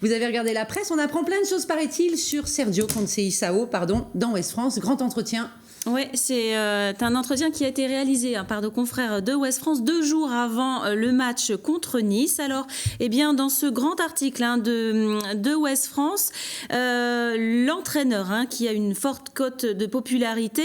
Vous avez regardé la presse, on apprend plein de choses, paraît-il, sur Sergio Conceição, dans Ouest France. Grand entretien. Oui, c'est un entretien qui a été réalisé par nos confrères de Ouest France 2 jours avant le match contre Nice. Alors, dans ce grand article de Ouest France, l'entraîneur, qui a une forte cote de popularité,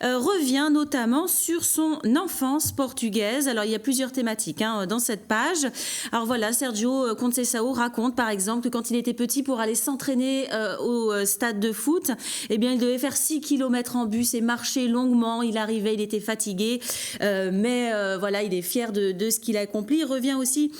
revient notamment sur son enfance portugaise. Alors, il y a plusieurs thématiques dans cette page. Alors voilà, Sergio Conceição raconte par exemple que quand il était petit, pour aller s'entraîner au stade de foot, il devait faire 6 km en bus et marcher longuement, il arrivait, il était fatigué, mais il est fier de ce qu'il a accompli. Il revient aussi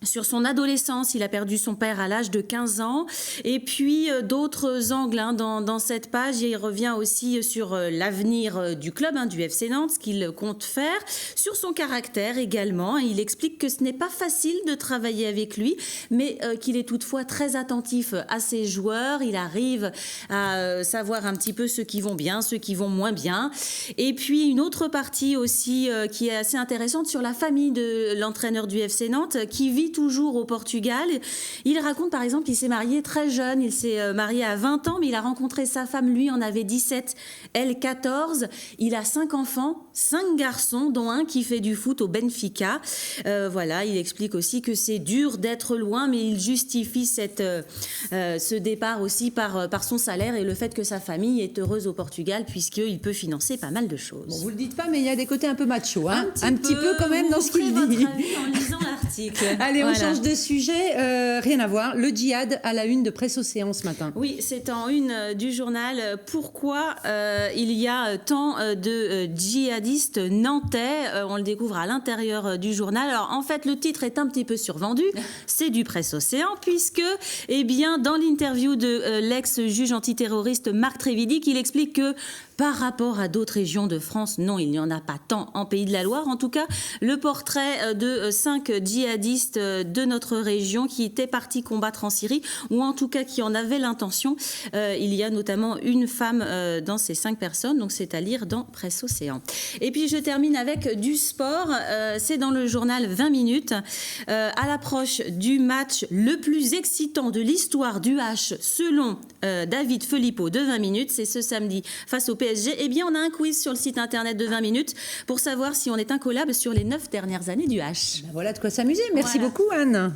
sur son adolescence, il a perdu son père à l'âge de 15 ans. Et puis d'autres angles dans cette page. Il revient aussi sur l'avenir du club, du FC Nantes, ce qu'il compte faire. Sur son caractère également. Il explique que ce n'est pas facile de travailler avec lui, mais qu'il est toutefois très attentif à ses joueurs. Il arrive à savoir un petit peu ceux qui vont bien, ceux qui vont moins bien. Et puis une autre partie aussi qui est assez intéressante sur la famille de l'entraîneur du FC Nantes, qui vit toujours au Portugal. Il raconte par exemple qu'il s'est marié très jeune, il s'est marié à 20 ans, mais il a rencontré sa femme, lui en avait 17, elle 14. Il a 5 enfants, 5 garçons, dont un qui fait du foot au Benfica. Il explique aussi que c'est dur d'être loin, mais il justifie ce départ aussi par son salaire et le fait que sa famille est heureuse au Portugal, puisqu'il peut financer pas mal de choses. Bon, vous le dites pas, mais il y a des côtés un peu macho, un petit peu quand même dans ce qu'il dit. Votre avis en lisant l'article. Allez, on change de sujet, rien à voir. Le djihad à la une de Presse Océan ce matin. Oui, c'est en une du journal. Pourquoi il y a tant de djihadistes nantais? On le découvre à l'intérieur du journal. Alors, en fait, le titre est un petit peu survendu. C'est du Presse Océan, puisque, dans l'interview de l'ex-juge antiterroriste Marc Trévidic, il explique que par rapport à d'autres régions de France, non, il n'y en a pas tant en Pays de la Loire. En tout cas, le portrait de 5 djihadistes de notre région qui étaient partis combattre en Syrie, ou en tout cas qui en avaient l'intention. Il y a notamment une femme dans ces 5 personnes, donc c'est à lire dans Presse Océan. Et puis je termine avec du sport. C'est dans le journal 20 minutes. À l'approche du match le plus excitant de l'histoire du H, selon David Filippo de 20 minutes, c'est ce samedi face au PSG. On a un quiz sur le site internet de 20 minutes pour savoir si on est incollable sur les 9 dernières années du H. Voilà de quoi s'amuser. Merci beaucoup, Anne.